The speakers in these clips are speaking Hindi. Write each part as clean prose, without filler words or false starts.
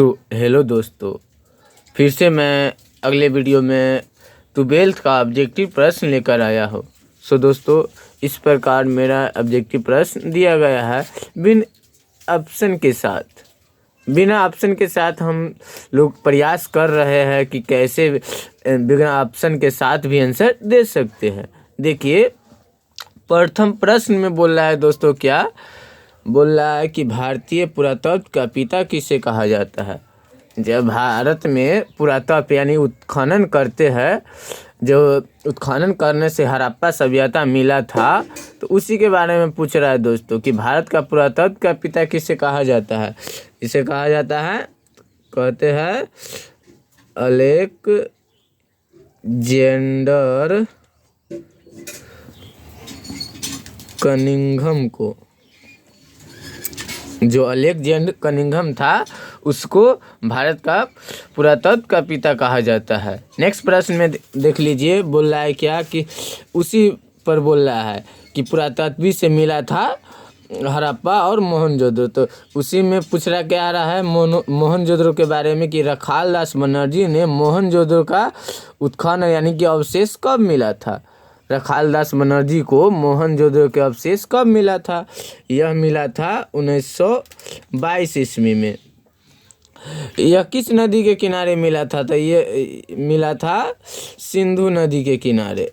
हेलो दोस्तों, फिर से मैं अगले वीडियो में 12th का ऑब्जेक्टिव प्रश्न लेकर आया हूँ। दोस्तों, इस प्रकार मेरा ऑब्जेक्टिव प्रश्न दिया गया है बिना ऑप्शन के साथ हम लोग प्रयास कर रहे हैं कि कैसे बिना ऑप्शन के साथ भी आंसर दे सकते हैं। देखिए, प्रथम प्रश्न में बोल रहा है दोस्तों, क्या बोल रहा है कि भारतीय पुरातत्व का पिता किसे कहा जाता है। जब भारत में पुरातत्व यानी उत्खनन करते हैं, जो उत्खनन करने से हड़प्पा सभ्यता मिला था, तो उसी के बारे में पूछ रहा है दोस्तों कि भारत का पुरातत्व का पिता किसे कहा जाता है। इसे कहा जाता है, कहते हैं अलेक्जेंडर कनिंघम को। जो अलेक्जेंडर कनिंघम था, उसको भारत का पुरातत्व का पिता कहा जाता है। नेक्स्ट प्रश्न में देख लीजिए, बोल रहा है क्या कि उसी पर बोल रहा है कि पुरातत्व से मिला था हड़प्पा और मोहनजोदड़ो। तो उसी में पूछ रहा क्या आ रहा है मोहनजोदड़ो के बारे में कि रखालदास बनर्जी ने मोहनजोदड़ो का उत्खनन यानी कि अवशेष कब मिला था। रखालदास बनर्जी को मोहनजोदड़ो के अवशेष कब मिला था। यह मिला था 1922 ईस्वी में। यह किस नदी के किनारे मिला था। तो ये मिला था सिंधु नदी के किनारे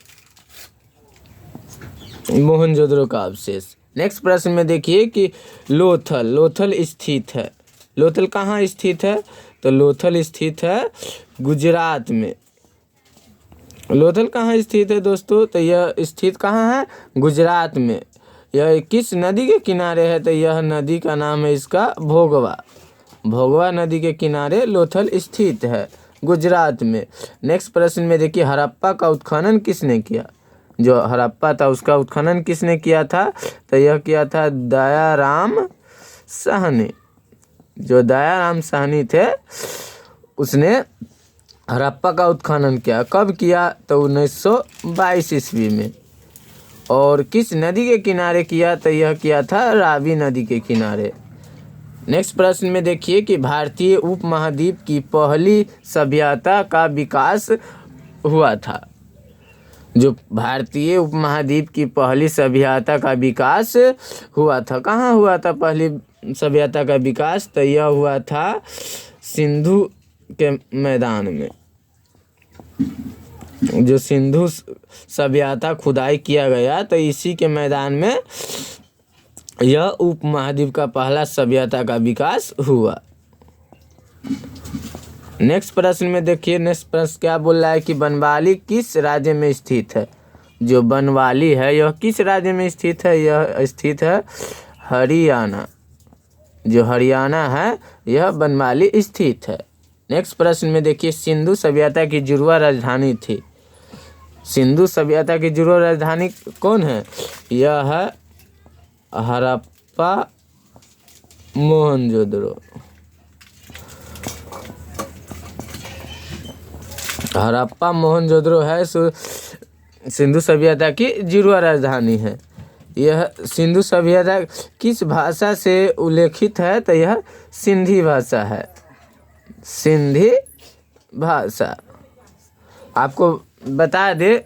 मोहनजोदड़ो का अवशेष। नेक्स्ट प्रश्न में देखिए कि लोथल स्थित है। लोथल कहाँ स्थित है। तो लोथल स्थित है गुजरात में। लोथल कहाँ स्थित है दोस्तों। तो यह स्थित कहाँ है, गुजरात में। यह किस नदी के किनारे है। तो यह नदी का नाम है इसका भोगवा नदी के किनारे लोथल स्थित है, गुजरात में। नेक्स्ट प्रश्न में देखिए, हड़प्पा का उत्खनन किसने किया। जो हड़प्पा था उसका उत्खनन किसने किया था। तो यह किया था दयाराम साहनी। जो दयाराम साहनी थे, उसने हड़प्पा का उत्खनन किया। कब किया। तो 1922 ईस्वी में। और किस नदी के किनारे किया। तो यह किया था रावी नदी के किनारे। नेक्स्ट प्रश्न में देखिए कि भारतीय उपमहाद्वीप की पहली सभ्यता का विकास हुआ था। जो भारतीय उपमहाद्वीप की पहली सभ्यता का विकास हुआ था, कहाँ हुआ था पहली सभ्यता का विकास। तो यह हुआ था सिंधु के मैदान में। जो सिंधु सभ्यता खुदाई किया गया, तो इसी के मैदान में यह उपमहाद्वीप का पहला सभ्यता का विकास हुआ। नेक्स्ट प्रश्न में देखिए, नेक्स्ट प्रश्न क्या बोल रहा है कि बनवाली किस राज्य में स्थित है। जो बनवाली है, यह किस राज्य में स्थित है। यह स्थित है हरियाणा। जो हरियाणा है, यह बनवाली स्थित है। नेक्स्ट प्रश्न में देखिए, सिंधु सभ्यता की जुड़वा राजधानी थी। सिंधु सभ्यता की जुड़वा राजधानी कौन है। यह है हड़प्पा मोहनजोदड़ो। हड़प्पा मोहनजोदड़ो है सिंधु सभ्यता की जुड़वा राजधानी है। यह सिंधु सभ्यता किस भाषा से उल्लेखित है। तो यह सिंधी भाषा है। सिंधी भाषा आपको बता दे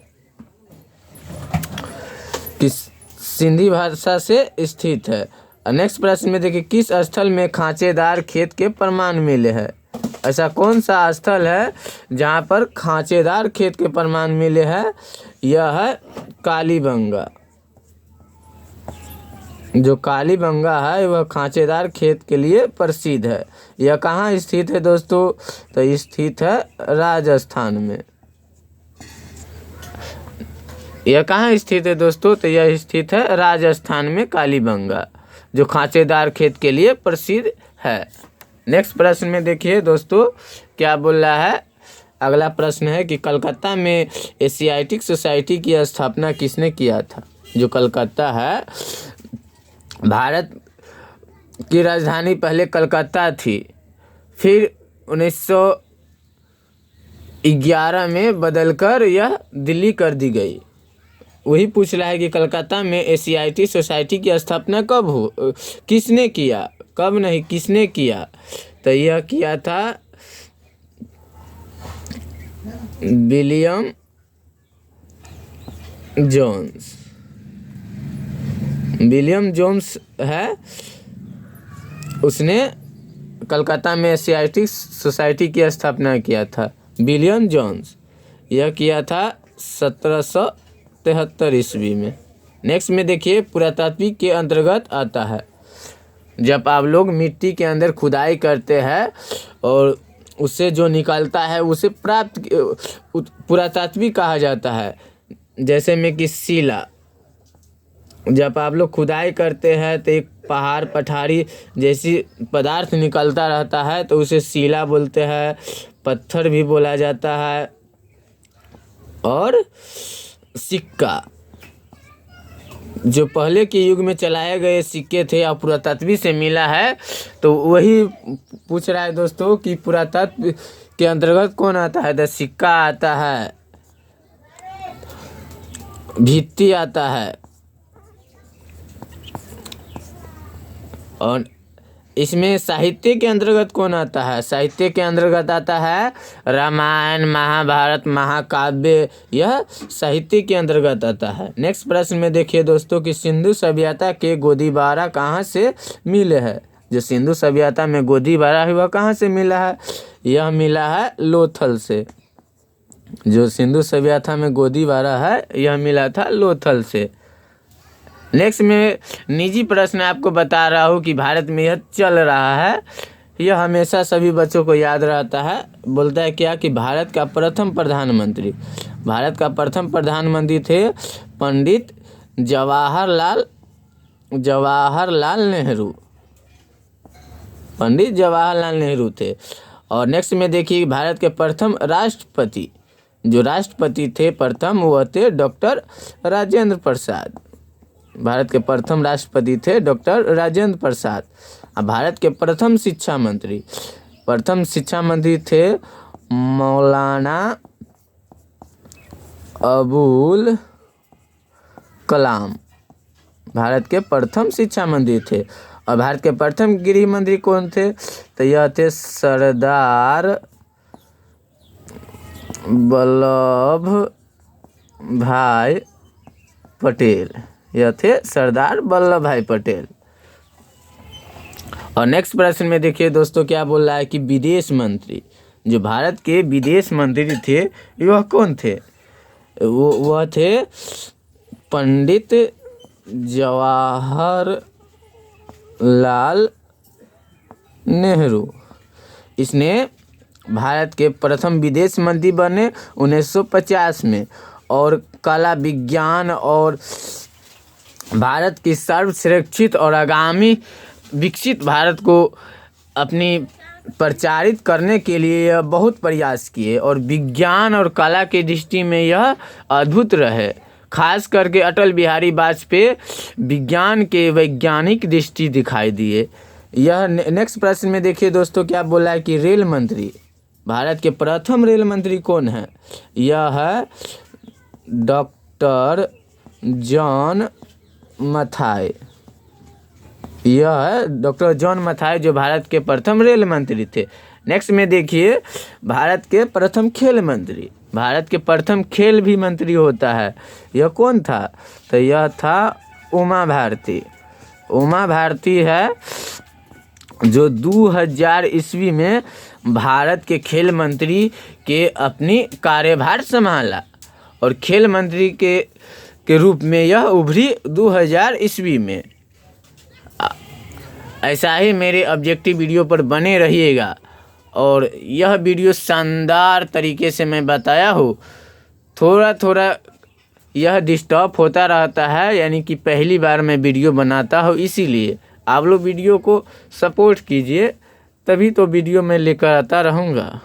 कि सिंधी भाषा से स्थित है। नेक्स्ट प्रश्न में देखिए, किस स्थल में खांचेदार खेत के प्रमाण मिले हैं। ऐसा कौन सा स्थल है जहाँ पर खांचेदार खेत के प्रमाण मिले हैं। यह है कालीबंगा। जो कालीबंगा है, वह खांचेदार खेत के लिए प्रसिद्ध है। यह कहाँ स्थित है दोस्तों। तो स्थित है राजस्थान में। यह कहाँ स्थित है दोस्तों। तो यह स्थित है राजस्थान में कालीबंगा, जो खांचेदार खेत के लिए प्रसिद्ध है। नेक्स्ट प्रश्न में देखिए दोस्तों, क्या बोल रहा है। अगला प्रश्न है कि कलकत्ता में एशियाटिक सोसाइटी की स्थापना किसने किया था। जो कलकत्ता है, भारत की राजधानी पहले कलकत्ता थी, फिर 1911 में बदलकर यह दिल्ली कर दी गई। वही पूछ रहा है कि कलकत्ता में एशियाटिक सोसाइटी की स्थापना किसने किया। कब नहीं, किसने किया। तो यह किया था विलियम जोन्स। विलियम जोन्स है, उसने कलकत्ता में एशियाटिक सोसाइटी की स्थापना किया था। विलियम जोन्स, यह किया था 1773 ईस्वी में। नेक्स्ट में देखिए, पुरातात्विक के अंतर्गत आता है जब आप लोग मिट्टी के अंदर खुदाई करते हैं और उससे जो निकलता है उसे पुरातात्विक कहा जाता है। जैसे में कि शिला, जब आप लोग खुदाई करते हैं तो एक पहाड़ पठारी जैसी पदार्थ निकलता रहता है तो उसे शिला बोलते हैं, पत्थर भी बोला जाता है। और सिक्का, जो पहले के युग में चलाए गए सिक्के थे और पुरातत्व से मिला है, तो वही पूछ रहा है दोस्तों कि पुरातत्व के अंतर्गत कौन आता है। तो सिक्का आता है, भित्ति आता है, और इसमें साहित्य के अंतर्गत कौन आता है। साहित्य के अंतर्गत आता है रामायण, महाभारत, महाकाव्य, यह साहित्य के अंतर्गत आता है। नेक्स्ट प्रश्न में देखिए दोस्तों कि सिंधु सभ्यता के गोदीबारा कहाँ से मिले हैं। जो सिंधु सभ्यता में गोदीबारा हुआ कहाँ से मिला है, यह मिला है लोथल से। जो सिंधु सभ्यता में गोदीबारा है यह मिला था लोथल से। नेक्स्ट में निजी प्रश्न आपको बता रहा हूँ कि भारत में यह चल रहा है, यह हमेशा सभी बच्चों को याद रहता है। बोलता है क्या कि भारत का प्रथम प्रधानमंत्री थे पंडित जवाहरलाल नेहरू। पंडित जवाहरलाल नेहरू थे। और नेक्स्ट में देखिए भारत के प्रथम राष्ट्रपति, जो राष्ट्रपति थे प्रथम, वो थे डॉक्टर राजेंद्र प्रसाद। भारत के प्रथम राष्ट्रपति थे डॉक्टर राजेंद्र प्रसाद। भारत के प्रथम शिक्षा मंत्री थे मौलाना अबुल कलाम। भारत के प्रथम शिक्षा मंत्री थे। और भारत के प्रथम गृह मंत्री कौन थे, तो यह थे सरदार वल्लभ भाई पटेल। यह थे सरदार वल्लभ भाई पटेल। और नेक्स्ट प्रश्न में देखिए दोस्तों क्या बोल रहा है कि विदेश मंत्री, जो भारत के विदेश मंत्री थे वह कौन थे। वह थे पंडित जवाहरलाल नेहरू। इसने भारत के प्रथम विदेश मंत्री बने 1950 में। और कला, विज्ञान और भारत की सर्वसुरक्षित और आगामी विकसित भारत को अपनी प्रचारित करने के लिए यह बहुत प्रयास किए। और विज्ञान और कला की दृष्टि में यह अद्भुत रहे। खास करके अटल बिहारी वाजपेयी विज्ञान के वैज्ञानिक दृष्टि दिखाई दिए। यह नेक्स्ट प्रश्न में देखिए दोस्तों क्या बोला है कि रेल मंत्री, भारत के प्रथम रेल मंत्री कौन है। यह है डॉक्टर जॉन मथाई। यह है डॉक्टर जॉन मथाई, जो भारत के प्रथम रेल मंत्री थे। नेक्स्ट में देखिए भारत के प्रथम खेल मंत्री। भारत के प्रथम खेल भी मंत्री होता है, यह कौन था, तो यह था उमा भारती। उमा भारती है जो 2000 ईस्वी में भारत के खेल मंत्री के अपनी कार्यभार संभाला। और खेल मंत्री के रूप में यह उभरी 2000 ईस्वी में। ऐसा ही मेरे ऑब्जेक्टिव वीडियो पर बने रहिएगा। और यह वीडियो शानदार तरीके से मैं बताया हूँ। थोड़ा यह डिस्टर्ब होता रहता है, यानी कि पहली बार मैं वीडियो बनाता हूँ, इसीलिए आप लोग वीडियो को सपोर्ट कीजिए, तभी तो वीडियो मैं लेकर आता रहूँगा।